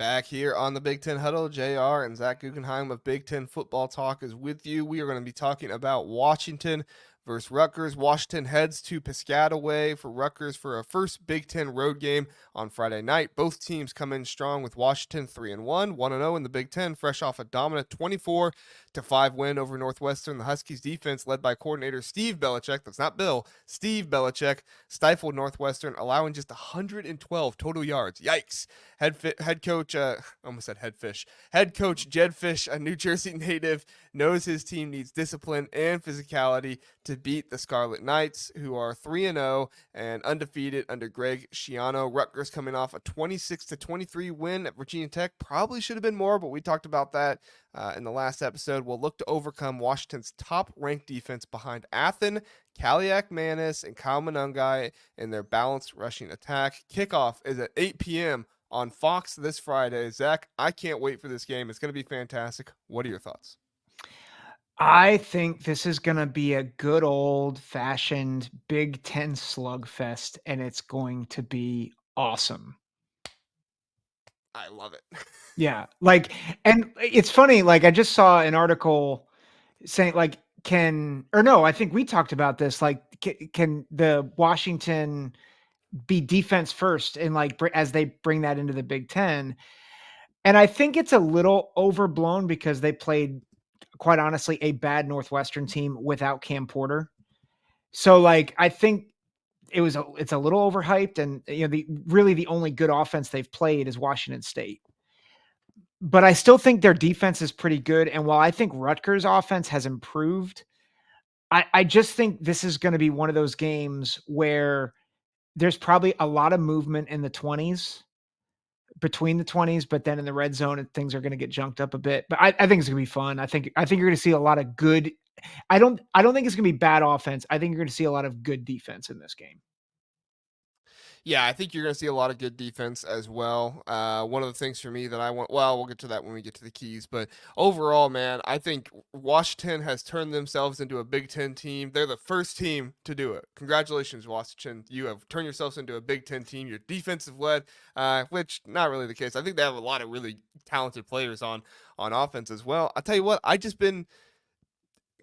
Back here on the Big Ten Huddle, JR and Zach Guggenheim of Big Ten Football Talk is with you. We are going to be talking about Washington versus Rutgers. Washington heads to Piscataway for Rutgers for a first Big Ten road game on Friday night. Both teams come in strong with Washington 3-1, 1-0 in the Big Ten, fresh off a dominant 24-5 win over Northwestern. The Huskies defense, led by coordinator Steve Belichick, that's not Bill, Steve Belichick, stifled Northwestern, allowing just 112 total yards. Yikes. Head coach, almost said head fish. Head coach Jed Fish, a New Jersey native, knows his team needs discipline and physicality to beat the Scarlet Knights, who are 3-0 and undefeated under Greg Schiano. Rutgers coming off a 26-23 win at Virginia Tech. Probably should have been more, but we talked about that in the last episode. Will look to overcome Washington's top-ranked defense behind Athen, Kaliak Manis, and Kyle Monungai in their balanced rushing attack. Kickoff is at 8 p.m. on Fox this Friday. Zach, I can't wait for this game. It's going to be fantastic. What are your thoughts? I think this is going to be a good old-fashioned Big Ten slugfest, and it's going to be awesome. I love it. Yeah, and it's funny, I just saw an article saying, I think we talked about this, can the Washington be defense first and as they bring that into the Big Ten? And I think it's a little overblown because they played, quite honestly, a bad Northwestern team without Cam Porter. So I think it's a little overhyped, and the only good offense they've played is Washington State. But I still think their defense is pretty good. And while I think Rutgers' offense has improved, I just think this is going to be one of those games where there's probably a lot of movement in the 20s, between the 20s, but then in the red zone, things are going to get junked up a bit. But I think it's going to be fun. I think you're going to see a lot of good. I don't think it's going to be bad offense. I think you're going to see a lot of good defense in this game. Yeah, I think you're going to see a lot of good defense as well. One of the things for me that I want, well, we'll get to that when we get to the keys. But overall, man, I think Washington has turned themselves into a Big Ten team. They're the first team to do it. Congratulations, Washington. You have turned yourselves into a Big Ten team. You're defensive led, which not really the case. I think they have a lot of really talented players on offense as well. I'll tell you what, I just been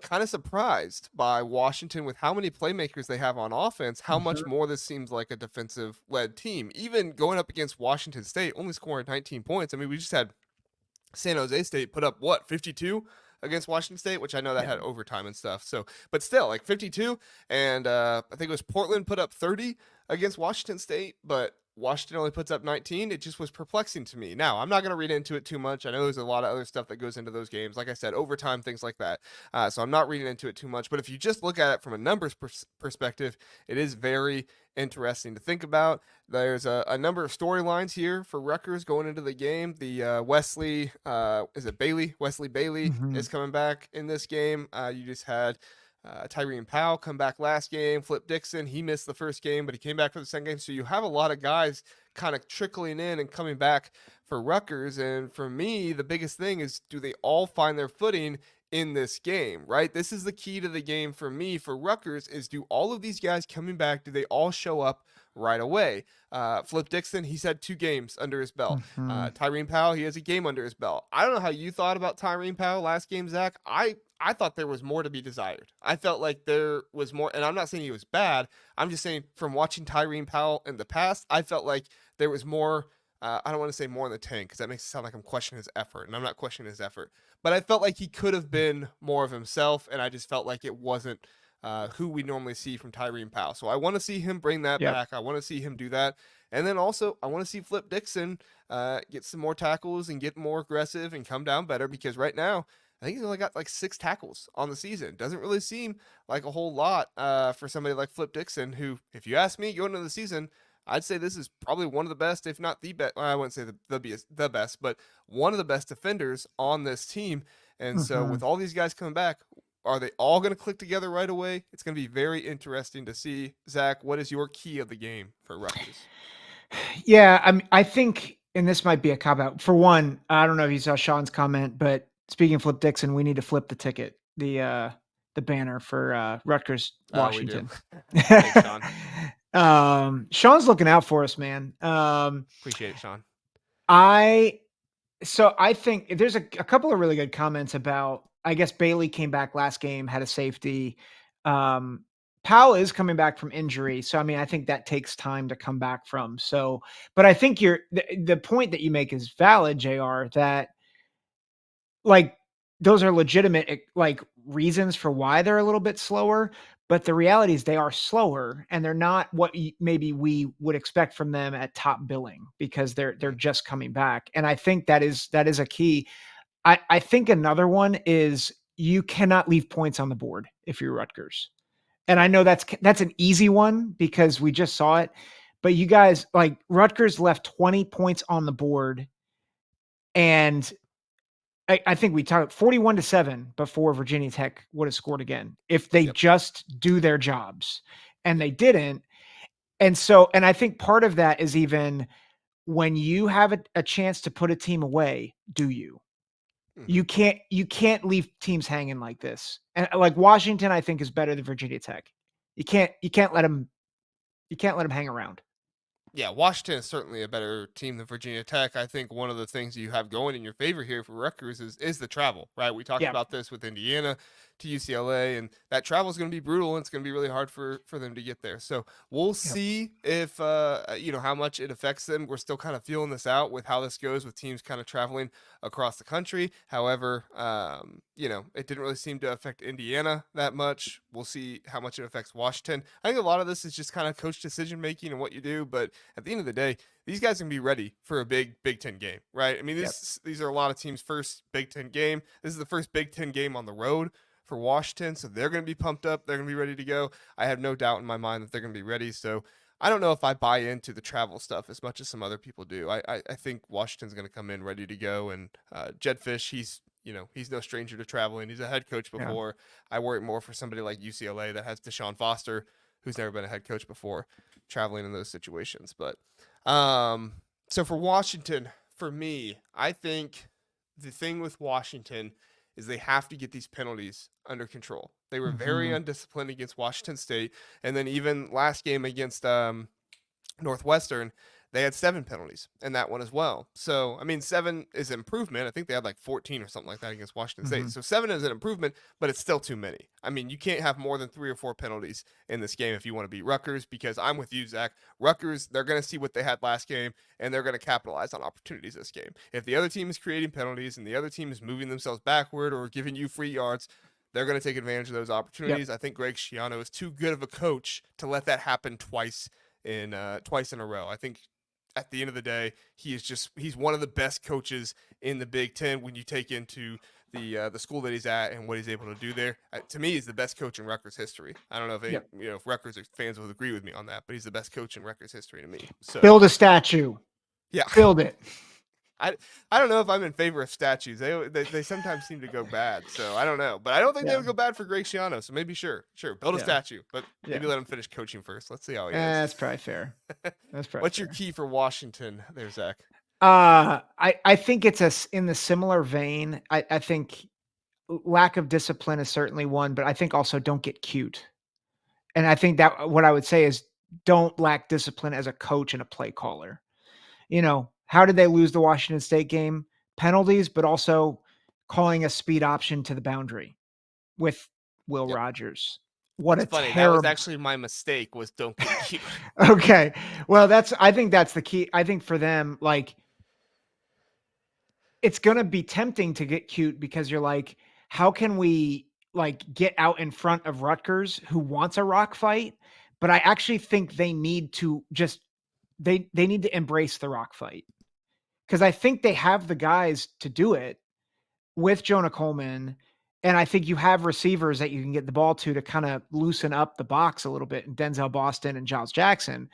kind of surprised by Washington with how many playmakers they have on offense, how much more this seems like a defensive led team. Even going up against Washington State, only scoring 19 points. I mean, we just had San Jose State put up 52 against Washington State, which I know that had overtime and stuff. So, but still, 52. And I think it was Portland put up 30 against Washington State, but Washington only puts up 19. It just was perplexing to me. Now, I'm not going to read into it too much. I know there's a lot of other stuff that goes into those games. Like I said, overtime, things like that. So I'm not reading into it too much. But if you just look at it from a numbers perspective, it is very interesting to think about. There's a number of storylines here for Rutgers going into the game. The Wesley Bailey is coming back in this game. You just had Tyrone Powell come back last game. Flip Dixon, he missed the first game, but he came back for the second game. So you have a lot of guys kind of trickling in and coming back for Rutgers. And for me, the biggest thing is, do they all find their footing in this game, right? This is the key to the game for me, for Rutgers, is do all of these guys coming back, do they all show up right away? Flip Dixon, he's had 2 games under his belt. Tyrone Powell, he has a game under his belt. I don't know how you thought about Tyrone Powell last game, Zach. I thought there was more to be desired. I felt like there was more, and I'm not saying he was bad. I'm just saying from watching Tyrone Powell in the past, I felt like there was more. I don't want to say more in the tank because that makes it sound like I'm questioning his effort, and I'm not questioning his effort. But I felt like he could have been more of himself, and I just felt like it wasn't who we normally see from Tyrone Powell. So I want to see him bring that back. I want to see him do that. And then also, I want to see Flip Dixon get some more tackles and get more aggressive and come down better, because right now, I think he's only got 6 tackles on the season. Doesn't really seem like a whole lot for somebody like Flip Dixon, who, if you ask me, going into the season, I'd say this is probably one of the best, if not the best. I wouldn't say the best, but one of the best defenders on this team. And so with all these guys coming back, are they all going to click together right away? It's going to be very interesting to see. Zach, what is your key of the game for Rutgers? Yeah, I think, and this might be a cop-out. For one, I don't know if you saw Sean's comment, but speaking of Flip Dixon, we need to flip the ticket, the banner for Rutgers, Washington. Thanks, Sean. Sean's looking out for us, man. Appreciate it, Sean. So I think there's a couple of really good comments about. I guess Bailey came back last game, had a safety. Um, Powell is coming back from injury, so I mean, I think that takes time to come back from. So, but I think the point that you make is valid, Jr. That like those are legitimate like reasons for why they're a little bit slower. But the reality is they are slower, and they're not what maybe we would expect from them at top billing because they're Mm, just coming back. And I think that is a key. I think another one is you cannot leave points on the board if you're Rutgers. And I yep. know that's an easy one because we just saw it, but you guys like Rutgers left 20 points on the board, and I think we talked 41-7 before Virginia Tech would have scored again if they Yep. just do their jobs. And Yep. they didn't. And I think part of that is even when you have a chance to put a team away, do you? Hmm. You can't leave teams hanging like this. And like Washington, I think is better than Virginia Tech. You can't let them hang around. Yeah, Washington is certainly a better team than Virginia Tech. I think one of the things you have going in your favor here for Rutgers is the travel, right? We talked Yeah, about this with Indiana to UCLA, and that travel is going to be brutal, and it's going to be really hard for them to get there. So we'll yep, see if how much it affects them. We're still kind of feeling this out with how this goes with teams kind of traveling across the country. However, it didn't really seem to affect Indiana that much. We'll see how much it affects Washington. I think a lot of this is just kind of coach decision making and what you do, but at the end of the day, these guys can be ready for a big Big Ten game, right? I mean, yep, these are a lot of teams' first Big Ten game. This is the first Big Ten game on the road for Washington, so they're going to be pumped up. They're going to be ready to go. I have no doubt in my mind that they're going to be ready. So I don't know if I buy into the travel stuff as much as some other people do. I think Washington's going to come in ready to go, and Jed Fish, he's no stranger to traveling. He's a head coach yeah, before. I worry more for somebody like UCLA that has Deshaun Foster, who's never been a head coach before, traveling in those situations. But um, so for Washington, for me, I think the thing with Washington is they have to get these penalties under control. They were very hmm undisciplined against Washington State, and then even last game against Northwestern, they had 7 penalties in that one as well. So, I mean, 7 is improvement. I think they had like 14 or something like that against Washington State. hmm So, 7 is an improvement, but it's still too many. I mean, you can't have more than 3 or 4 penalties in this game if you want to beat Rutgers because I'm with you, Zach. Rutgers, they're going to see what they had last game and they're going to capitalize on opportunities this game. If the other team is creating penalties and the other team is moving themselves backward or giving you free yards, they're going to take advantage of those yep, opportunities. I think Greg Schiano is too good of a coach to let that happen twice in a row. I think at the end of the day, he's one of the best coaches in the Big Ten when you take into the school that he's at and what he's able to do there. To me, he's the best coach in Rutgers history. I don't know yep. if Rutgers fans will agree with me on that, but he's the best coach in Rutgers history to me. So Build a statue. yeah, Build it. I I don't know if I'm in favor of statues. They sometimes seem to go bad, so I don't know. But I don't think they Yeah, would go bad for Greg Schiano. So maybe sure build a yeah, statue, but yeah. maybe let him finish coaching first. Let's see how he is. That's probably fair. That's probably What's your fair. key for Washington there, Zach? I think it's in the similar vein. I think lack of discipline is certainly one, but I think also don't get cute. And I think that what I would say is don't lack discipline as a coach and a play caller. How did they lose the Washington State game? Penalties, but also calling a speed option to the boundary with Will Yep. Rogers. What It's a funny. That was terrible. actually my mistake was don't get cute. Okay. Well, I think that's the key. I think for them, like, it's gonna be tempting to get cute because you're like, how can we like get out in front of Rutgers who wants a rock fight? But I actually think they need to just they need to embrace the rock fight because I think they have the guys to do it with Jonah Coleman. And I think you have receivers that you can get the ball to kind of loosen up the box a little bit, and Denzel Boston and Giles Jackson.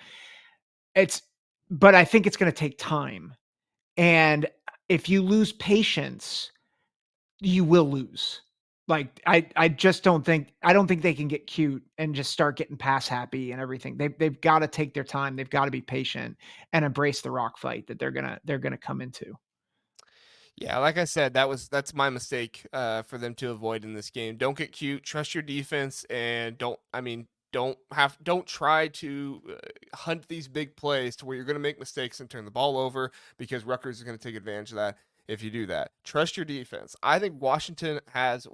It's, but I think it's going to take time. And if you lose patience, you will lose. Like I just don't think they can get cute and just start getting pass happy and everything. They've got to take their time. They've got to be patient and embrace the rock fight that they're gonna come into. Yeah, like I said, that's my mistake for them to avoid in this game. Don't get cute. Trust your defense, and don't. I mean, Don't try to hunt these big plays to where you're going to make mistakes and turn the ball over, because Rutgers is going to take advantage of that if you do that. Trust your defense. I think Washington has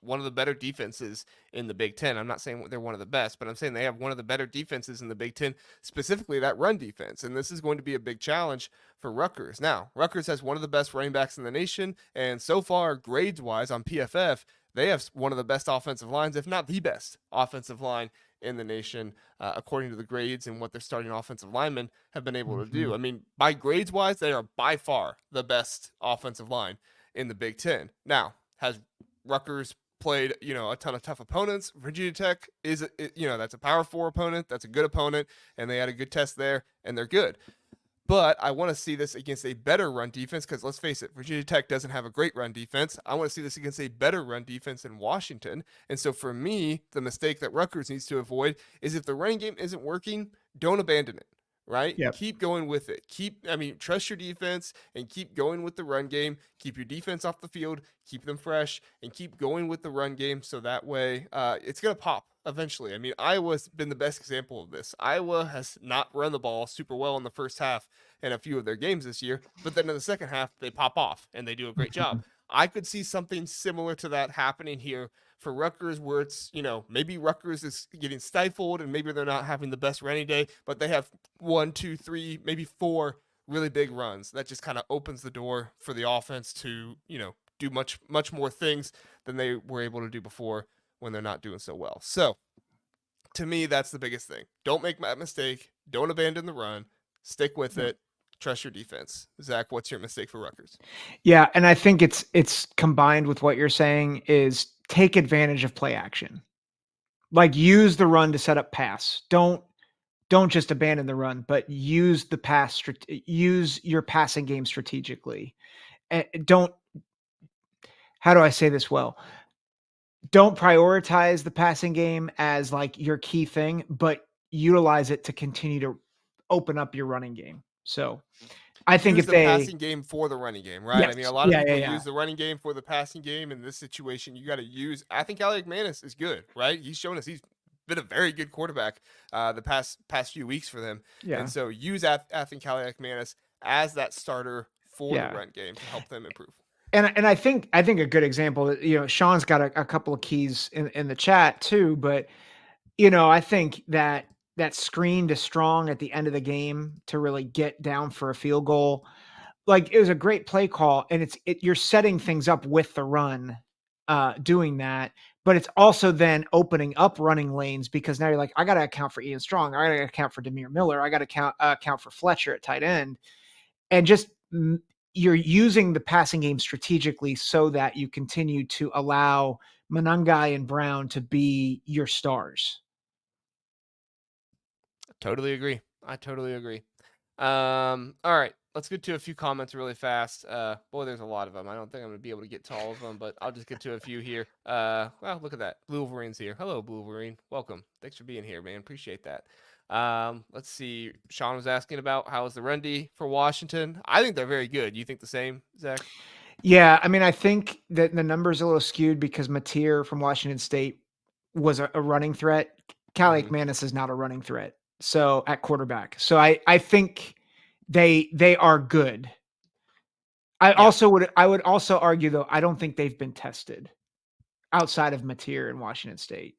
one of the better defenses in the Big Ten. I'm not saying they're one of the best, but I'm saying they have one of the better defenses in the Big Ten, specifically that run defense. And this is going to be a big challenge for Rutgers. Now, Rutgers has one of the best running backs in the nation, and so far, grades wise on PFF, they have one of the best offensive lines, if not the best offensive line in the nation, according to the grades and what their starting offensive linemen have been able to Mm-hmm. do. I mean, by grades wise, they are by far the best offensive line in the Big Ten. Now, has Rutgers played, a ton of tough opponents? Virginia Tech is, that's a Power Four opponent. That's a good opponent, and they had a good test there, and they're good. But I want to see this against a better run defense, because let's face it, Virginia Tech doesn't have a great run defense. I want to see this against a better run defense in Washington. And so for me, the mistake that Rutgers needs to avoid is, if the running game isn't working, don't abandon it. Right? Yep. Keep going with it. Trust your defense and keep going with the run game. Keep your defense off the field, keep them fresh, and keep going with the run game. So that way, it's going to pop eventually. I mean, Iowa's been the best example of this. Iowa has not run the ball super well in the first half in a few of their games this year, but then in the second half, they pop off and they do a great job. Mhm. I could see something similar to that happening here for Rutgers, where it's, maybe Rutgers is getting stifled and maybe they're not having the best running day, but they have one, two, three, maybe four really big runs that just kind of opens the door for the offense to, do much more things than they were able to do before when they're not doing so well. So to me, that's the biggest thing. Don't make that mistake. Don't abandon the run. Stick with Yep. it. Trust your defense. Zach, what's your mistake for Rutgers? Yeah, and I think it's combined with what you're saying is take advantage of play action. Like use the run to set up pass. Don't just abandon the run, but use the use your passing game strategically. Don't how do I say this well? Don't prioritize the passing game as like your key thing, but utilize it to continue to open up your running game. So I think Use if the they passing game for the running game, right? yes, I mean, a lot of yeah, yeah, people yeah, use the running game for the passing game. In this situation, you got to I think Alec Manis is good, right? He's shown us he's been a very good quarterback the past few weeks for them, and yeah, so use I think Alec Manis as that starter for the yeah. run game to help them improve. And I think a good example that Sean's got a couple of keys in the chat too, but I think that screen to Strong at the end of the game to really get down for a field goal, like it was a great play call, and you're setting things up with the run, doing that, but it's also then opening up running lanes because now you're like, I got to account for Ian Strong, I got to account for Demir Miller, I got to account for Fletcher at tight end, and just you're using the passing game strategically so that you continue to allow Monangai and Brown to be your stars. Totally agree. I totally agree. All right, let's get to a few comments really fast. Boy, there's a lot of them. I don't think I'm gonna be able to get to all of them, but I'll just get to a few here. Well, look at that. Blue Wolverine's here. Hello, Blue Wolverine. Welcome. Thanks for being here, man. Appreciate that. Let's see. Sean was asking about how is the run D for Washington. I think they're very good. You think the same, Zach? Yeah, I mean, I think that the numbers a little skewed because Mateer from Washington State was a running threat. Cali Mm-hmm. McManus is not a running threat. So at quarterback. So I think they are good. Yeah. I would also argue though, I don't think they've been tested outside of Mateer in Washington State.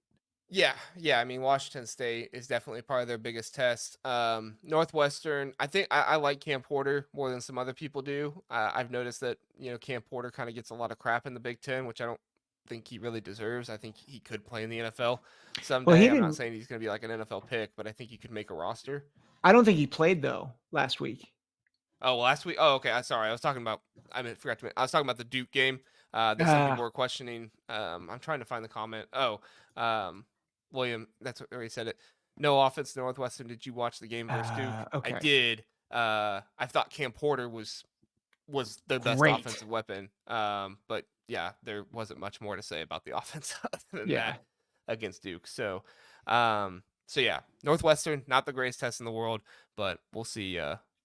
Yeah. I mean, Washington State is definitely part of their biggest test. Northwestern, I think I like Cam Porter more than some other people do. I've noticed that Cam Porter kind of gets a lot of crap in the Big Ten, which I don't think he really deserves. I think he could play in the NFL Well, someday. he I'm not didn't saying he's going to be like an NFL pick, but I think he could make a roster. I don't think he played though last week. Oh, well, last week. Oh, okay. I sorry. I was talking about. Forgot to. I was talking about the Duke game. That some Uh, people were questioning. I'm trying to find the comment. Oh, um, William. That's where he said it. No offense, Northwestern. Did you watch the game versus Duke? I okay. did. I thought Cam Porter was their best Great. offensive weapon. But yeah, there wasn't much more to say about the offense other than Yeah. that against Duke. So yeah, Northwestern, not the greatest test in the world, but we'll see.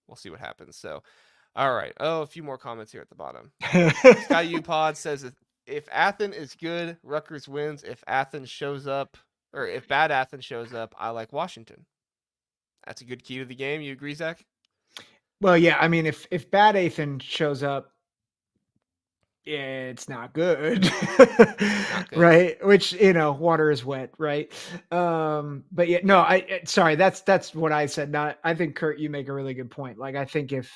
We'll see what happens. So, all right. Oh, a few more comments here at the bottom. Sky U Pod says if Athens is good, Rutgers wins. If Athens shows up, or if bad Athens shows up, I like Washington. That's a good key to the game. You agree, Zach? Well, yeah, I mean, if bad Athan shows up, it's not good. Not good. Right? Which, water is wet, right? But yeah, no, Yeah. sorry, that's what I said. Not I think Kurt, you make a really good point. Like I think if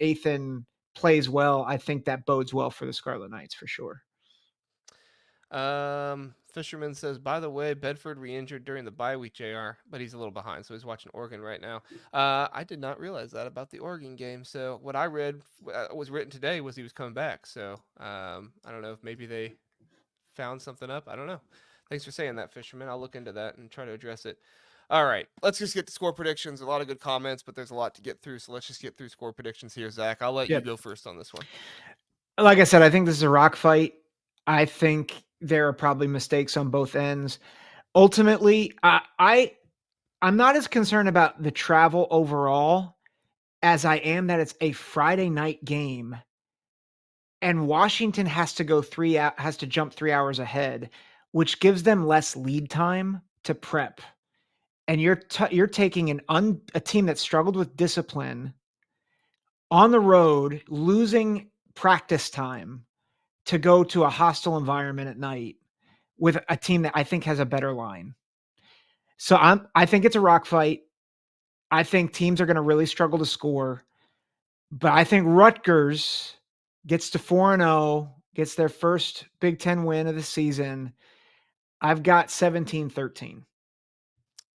Athan plays well, I think that bodes well for the Scarlet Knights for sure. Fisherman says, by the way, Bedford re-injured during the bye week, JR, but he's a little behind, so he's watching Oregon right now. I did not realize that about the Oregon game. So what I read was written today was he was coming back. So I don't know if maybe they found something up. I don't know. Thanks for saying that, Fisherman. I'll look into that and try to address it. All right, let's just get to score predictions. A lot of good comments, but there's a lot to get through. So let's just get through score predictions here, Zach. I'll let you Yep. go first on this one. Like I said, I think this is a rock fight. I think there are probably mistakes on both ends. Ultimately, I'm not as concerned about the travel overall as I am that it's a Friday night game and Washington has to jump 3 hours ahead, which gives them less lead time to prep. And you're taking a team that struggled with discipline on the road, losing practice time to go to a hostile environment at night with a team that I think has a better line. So I think it's a rock fight. I think teams are going to really struggle to score, but I think Rutgers gets to 4-0, gets their first Big Ten win of the season. I've got 17-13.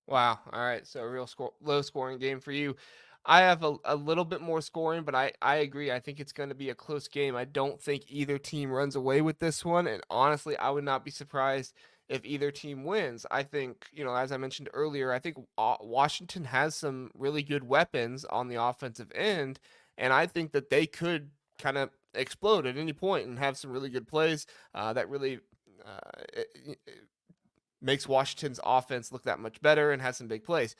Wow. All right. So a low scoring game for you. I have a little bit more scoring, but I agree. I think it's going to be a close game. I don't think either team runs away with this one. And honestly, I would not be surprised if either team wins. I think, as I mentioned earlier, I think Washington has some really good weapons on the offensive end. And I think that they could kind of explode at any point and have some really good plays that really makes Washington's offense look that much better and has some big plays.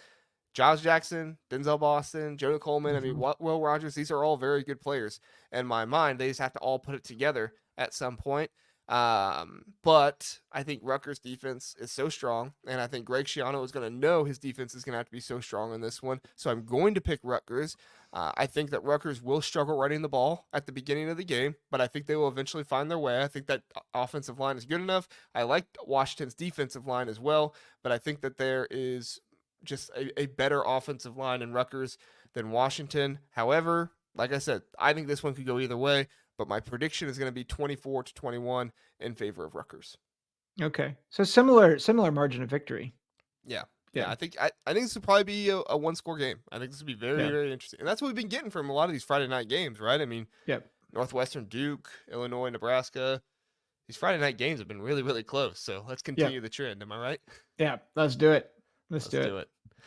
Giles Jackson, Denzel Boston, Jonah Coleman. I mean, Mhm. Will Rogers. These are all very good players in my mind. They just have to all put it together at some point. But I think Rutgers' defense is so strong, and I think Greg Schiano is going to know his defense is going to have to be so strong in this one. So I'm going to pick Rutgers. I think that Rutgers will struggle running the ball at the beginning of the game, but I think they will eventually find their way. I think that offensive line is good enough. I like Washington's defensive line as well, but I think that there is just a better offensive line in Rutgers than Washington. However, like I said, I think this one could go either way, but my prediction is going to be 24-21 in favor of Rutgers. Okay. So similar margin of victory. Yeah. Yeah. Yeah, I think this would probably be a one score game. I think this would be very, Yeah. very interesting. And that's what we've been getting from a lot of these Friday night games, right? I mean, Yeah. Northwestern, Duke, Illinois, Nebraska. These Friday night games have been really, really close. So let's Yeah. continue the trend. Am I right? Yeah. Let's do it. Let's Let's do do it. it.